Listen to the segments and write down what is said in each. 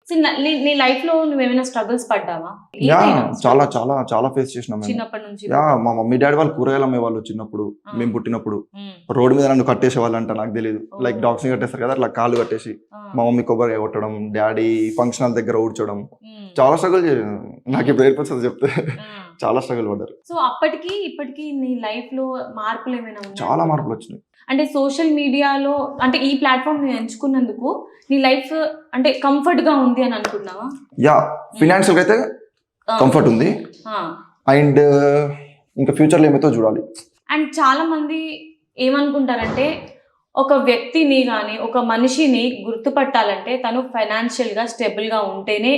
So, నీ లైఫ్‌లో నువ్వేమైనా స్ట్రగుల్స్ పడ్డావా? యా ఏమైనా చాలా స్ట్రగుల్స్? చాలా చాలా ఫేస్ చేసినాం మేము. చిన్నప్పటి నుంచి యా కూడా? మా మమ్మీ డాడీ వాళ్ళు కూరగాయలు అమ్మేవాళ్ళు చిన్నప్పుడు, ఆ! మేము పుట్టినప్పుడు. హ్మ్. రోడ్డు మీద నన్ను కట్టేసేవాళ్ళంట, నాకు తెలీదు. లైక్ ఓహ్! డాగ్స్‌ని కట్టేస్తారు కదా, అట్లా కాళ్ళు కట్టేసి ఆ! మా మమ్మీ కొబ్బరికాయ కొట్టడం, డాడీ ఫంక్షన్ హాల్ దగ్గర ఊడ్చడం. హ్మ్. చాలా స్ట్రగుల్ చేశాను. నాకు ఇప్పుడు ఏడుపొస్తది చెప్తే. ఆ! చాలా స్ట్రగుల్ పడ్డారు. సో, అప్పటికి, ఇప్పటికి నీ లైఫ్‌లో మార్పులేమైనా చాలా ఉన్నాయంటావా? మార్పులొచ్చినాయి. అంటే సోషల్ మీడియాలో అంటే ఈ ప్లాట్‌ఫార్మ్ నువ్వు ఎంచుకున్నందుకు నీ లైఫ్ అంటే కంఫర్ట్‌గా ఉంది అని అనుకుంటున్నావా? యాహ్! హ్మ్. ఫినాన్షియల్‌గా అయితే ఆ! కంఫర్ట్ ఉంది. ఆ! అండ్ ఇంకా ఫ్యూచర్‌లో ఏమైతుందో చూడాలి. అండ్ చాలామంది ఏమనుకుంటారంటే, ఒక వ్యక్తిని గాని, ఒక మనిషిని గుర్తుపట్టాలంటే తను ఫైనాన్షియల్‌గా స్టేబుల్‌గా ఉంటేనే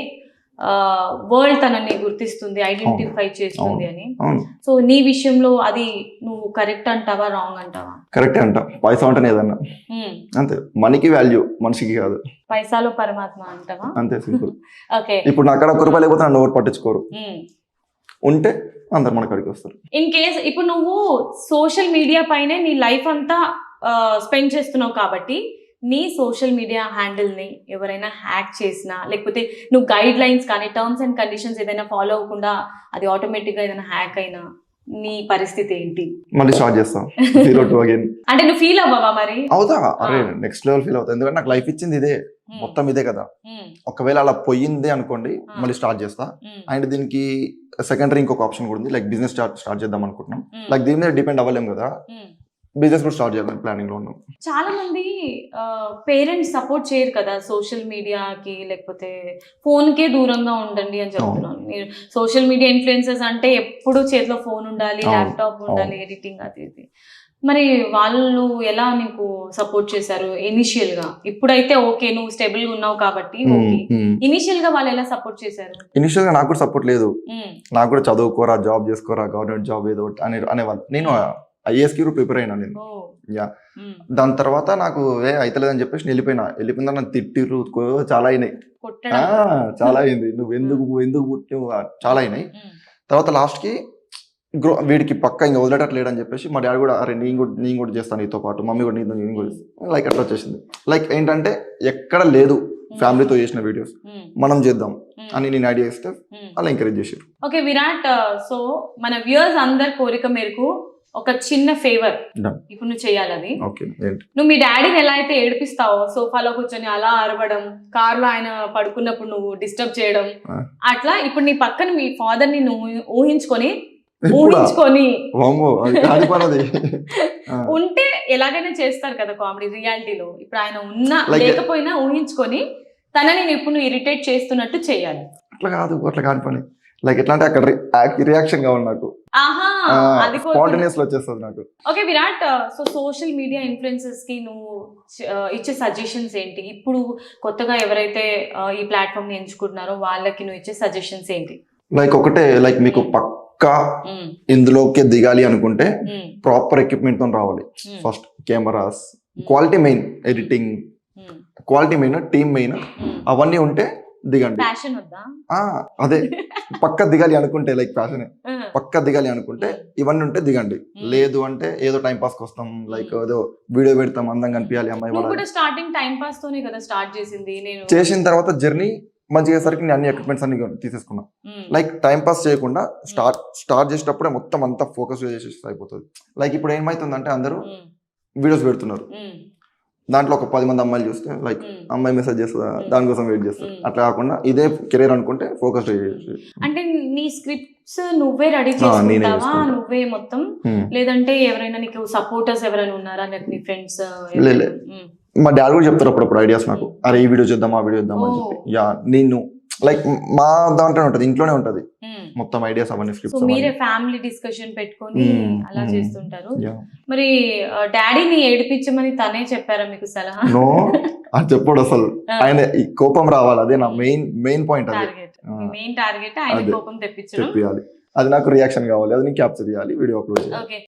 వరల్డ్ తనని గుర్తిస్తుంది, అవును. ఐడెంటిఫై చేస్తుంది అవును. అని. అవును. సో, నీ విషయంలో అది నువ్వు కరెక్ట్ అంటావా? రాంగ్ అంటావా? కరెక్టే అంట. పైసా ఉంటేనే ఏదన్నా. హ్మ్. అంతే. మనీకి వాల్యూ, మనిషికి కాదు. పైసాలో పరమాత్మ అంటావా? అంతే సింపుల్. ఓకే. ఇప్పుడు నా కాడ రూ. 1 లేకపోతే నన్ను ఎవరు పట్టించుకోరు. హ్మ్. ఉంటే అందరు మన కాడికి వస్తారు. ఇన్ కేస్ ఇప్పుడు నువ్వు సోషల్ మీడియా పైనే నీ లైఫ్ అంతా స్పెండ్ చేస్తున్నావు కాబట్టి, నీ సోషల్ మీడియా హ్యాండిల్‌ని ఎవరైనా హ్యాక్ చేసినా, లేకపోతే నువ్వు గైడ్ లైన్స్ కానీ, టర్మ్స్ అండ్ కండిషన్స్ ఏదైనా ఫాలో అవ్వకుండా అది ఆటోమేటిక్‌గా ఏదైనా హ్యాక్ అయినా నీ పరిస్థితి ఏంటి? మళ్ళీ స్టార్ట్ చేస్తా. 0 to again. అంటే నువ్వు ఫీల్ అవ్వవా మరి? అవుతా. ఆ! అరే నెక్స్ట్ లెవెల్ ఫీల్ అవుతా. ఎందుకంటే నాకు లైఫ్ ఇచ్చింది ఇదే. హ్మ్. మొత్తం ఇదే కదా. హ్మ్. ఒకవేళ అలా పోయింది అనుకోండి, ఆ! మళ్ళీ స్టార్ట్ చేస్తా. హ్మ్. అండ్ దీనికి సెకండరీ ఇంకొక ఆప్షన్ కూడా ఉంది. లైక్ బిజినెస్ స్టార్ట్ చేద్దాం అనుకుంటున్నాం. హ్మ్. లైక్ దీని మీద డిపెండ్ అవ్వలేం కదా. హ్మ్. బిజినెస్ కూడా స్టార్ట్ చేయాలని ప్లానింగ్‌లో ఉన్నాం. చాలా మంది పేరెంట్స్ సపోర్ట్ చేయరు కదా సోషల్ మీడియాకి, లేకపోతే ఫోన్‌కే దూరంగా ఉండండి అని అవును. చెప్తున్నాను. మీరు సోషల్ మీడియా ఇన్‌ఫ్లుయెన్సర్స్ అంటే ఎప్పుడు చేతిలో ఫోన్ ఉండాలి, అవును. ల్యాప్‌టాప్ ఉండాలి, అవును. ఎడిటింగ్ అది ఇది. మరి వాళ్ళు ఎలా నీకు సపోర్ట్ చేశారు ఇనీషియల్‌గా? ఇప్పుడైతే ఓకే. నువ్వు స్టేబుల్‌గా ఉన్నావు కాబట్టి ఓకే. ఇనీషియల్‌గా వాళ్ళు ఎలా సపోర్ట్ చేశారు? ఇనిషియల్‌గా నాకు కూడా సపోర్ట్ లేదు. హ్మ్. నాకు కూడా చదువుకోరా, జాబ్ చేసుకోరా, గవర్నమెంట్ జాబ్ ఏదో ఒకటి అనేవాళ్ళు. నేను హ్మ్. ఐఏఎస్‌కి కూడా ప్రిపేర్ అయినా నేను. ఓహ్! యాహ్! హ్మ్. దాని తర్వాత నాకు అయితలేదని చెప్పేసి వెళ్ళిపోయిన తర్వాత నన్ను తిట్టిర్రు, చాలా అయినాయి. కొట్టడం. చాలా అయింది. నువ్వు హ్మ్. ఎందుకు పుట్టావు చాలా అయినాయి. హ్మ్. తర్వాత లాస్ట్‌కి వీడికి పక్కా ఇంక వదిలేటట్టు లేడని చెప్పేసి మా డాడీ కూడా అరే నేను కూడా చేస్తాను నీతో పాటు, మమ్మీ కూడా నేను కూడా చేస్తాను. లైక్ అట్లా వచ్చేసింది. లైక్ ఏంటంటే ఎక్కడ లేదు ఫ్యామిలీతో చేసిన వీడియోస్, హ్మ్. మనం చేద్దాం హ్మ్. అని నేను ఐడియా ఇస్తే హ్మ్. వాళ్ళు ఎంకరేజ్ చేసారు. ఓకే విరాట్, సో మన వ్యూయర్స్ అందరి కోరిక మేరకు ఒక చిన్న ఫేవర్ Done. ఇప్పుడు నువ్వు చేయాలి. అది ఓకే ఏంటి? నువ్వు మీ డాడీని ఎలా అయితే ఏడిపిస్తావో సోఫాలో కూర్చొని అలా అరవడం, కార్లో ఆయన పడుకున్నప్పుడు నువ్వు డిస్టర్బ్ చేయడం, ఆ. అట్లా ఇప్పుడు నీ పక్కన మీ ఫాదర్ ని నువ్వు ఊహించుకొని ఇప్పుడా? వామ్మో, అది కాని పనది. ఉంటే ఎలాగైనా చేస్తారు కదా కామెడీ రియాలిటీలో. ఇప్పుడు ఆయన ఉన్నా Like- లేకపోయినా ఊహించుకొని తనని ఇప్పుడు నువ్వు ఇరిటేట్ చేస్తున్నట్టు చేయాలి. అట్లా కాని పని. లైక్ ఎట్లా అంటే అక్కడ రియాక్షన్ కావాలి నాకు. ఆహా, అది స్పాంటేనియస్ లో వచ్చేస్తుంది నాకు. Okay Virat, so social media influencers కి నువ్వు ఇచ్చే సజెషన్స్ ఏంటి? ఇప్పుడు కొత్తగా ఎవరైతే ఈ ప్లాట్ఫామ్ ని ఎంచుకుంటున్నారో వాళ్ళకి నువ్వు ఇచ్చే సజెషన్స్ ఏంటి? లైక్ ఒకటే, లైక్ మీకు పక్కా మ్మ్. ఇందులోకి దిగాలి అనుకుంటే మ్మ్. ప్రాపర్ ఎక్విప్మెంట్ తో రావాలి. మ్మ్. ఫస్ట్ కెమెరాస్, మ్మ్. క్వాలిటీ మెయిన్, ఎడిటింగ్ మ్మ్. క్వాలిటీ మెయిన్, టీమ్ మెయిన్, మ్మ్. అవన్నీ ఉంటే దిగండి. ప్యాషన్ వద్దా? అదే పక్క దిగాలి అనుకుంటే, లైక్ ప్యాషన్ ఆ. పక్క దిగాలి అనుకుంటే ఇవన్నీ ఉంటే దిగండి. లేదు అంటే ఏదో టైం పాస్ కి వస్తాం, లైక్ ఏదో వీడియో పెడతాం, అందంగా కనిపించాలి, అమ్మాయి నువ్వు పడాలి. కూడా స్టార్టింగ్ టైం పాస్ తోనే కదా స్టార్ట్ చేసింది. నేను చేసిన తర్వాత జర్నీ మంచిగా అయ్యేసరికి నేను అన్ని ఎక్విప్మెంట్స్ అన్ని తీసేసుకున్నా. లైక్ టైం పాస్ చేయకుండా స్టార్ట్ చేసేటప్పుడే మొత్తం అంతా ఫోకస్ చేసేసి అయిపోతుంది. లైక్ ఇప్పుడు ఏమైతుందంటే అందరూ వీడియోస్ పెడుతున్నారు, దాంట్లో ఒక 10 మంది అమ్మాయిలు చూస్తే లైక్ అమ్మాయి మెసేజ్ చేస్తుందా దానికోసం వెయిట్ చేస్తారు. అట్లా కాకుండా ఇదే కెరీర్ అనుకుంటే ఫోకస్ చేసి. అంటే నీ స్క్రిప్ట్స్ నువ్వే రెడీ చేసుకుంటావా? నువ్వే మొత్తం, లేదంటే ఎవరైనా నీకు సపోర్టర్స్ ఎవరైనా ఉన్నారా, లేకపోతే నీ ఫ్రెండ్స్? మా డాడీ కూడా చెప్తారు అప్పుడప్పుడు ఐడియాస్ నాకు, అరే ఈ వీడియో చేద్దాం, ఆ వీడియో చేద్దాం అని చెప్పి. యా నేను లైక్ మా దాంట్లోనే ఉంటది, ఇంట్లోనే ఉంటది మొత్తం ఐడియాస్ అవన్నీ, సో స్క్రిప్ట్స్ మీరే ఫ్యామిలీ డిస్కషన్ పెట్టుకొని అలా చేస్తుంటారు. యా. మరి డాడీని ఏడిపించమని తనే చెప్పారా మీకు సలహా? నో, అది చెప్పడు అసలు. ఆయన ఈ కోపం రావాలి, అదే నా మెయిన్ పాయింట్. అదే టార్గెట్, మెయిన్ టార్గెట్ ఆయన కోపం తెప్పించడం. చెప్పాలి, అది నాకు రియాక్షన్ కావాలి, అది నేను క్యాప్చర్ చేయాలి, వీడియో అప్లోడ్ చేయాలి. ఓకే.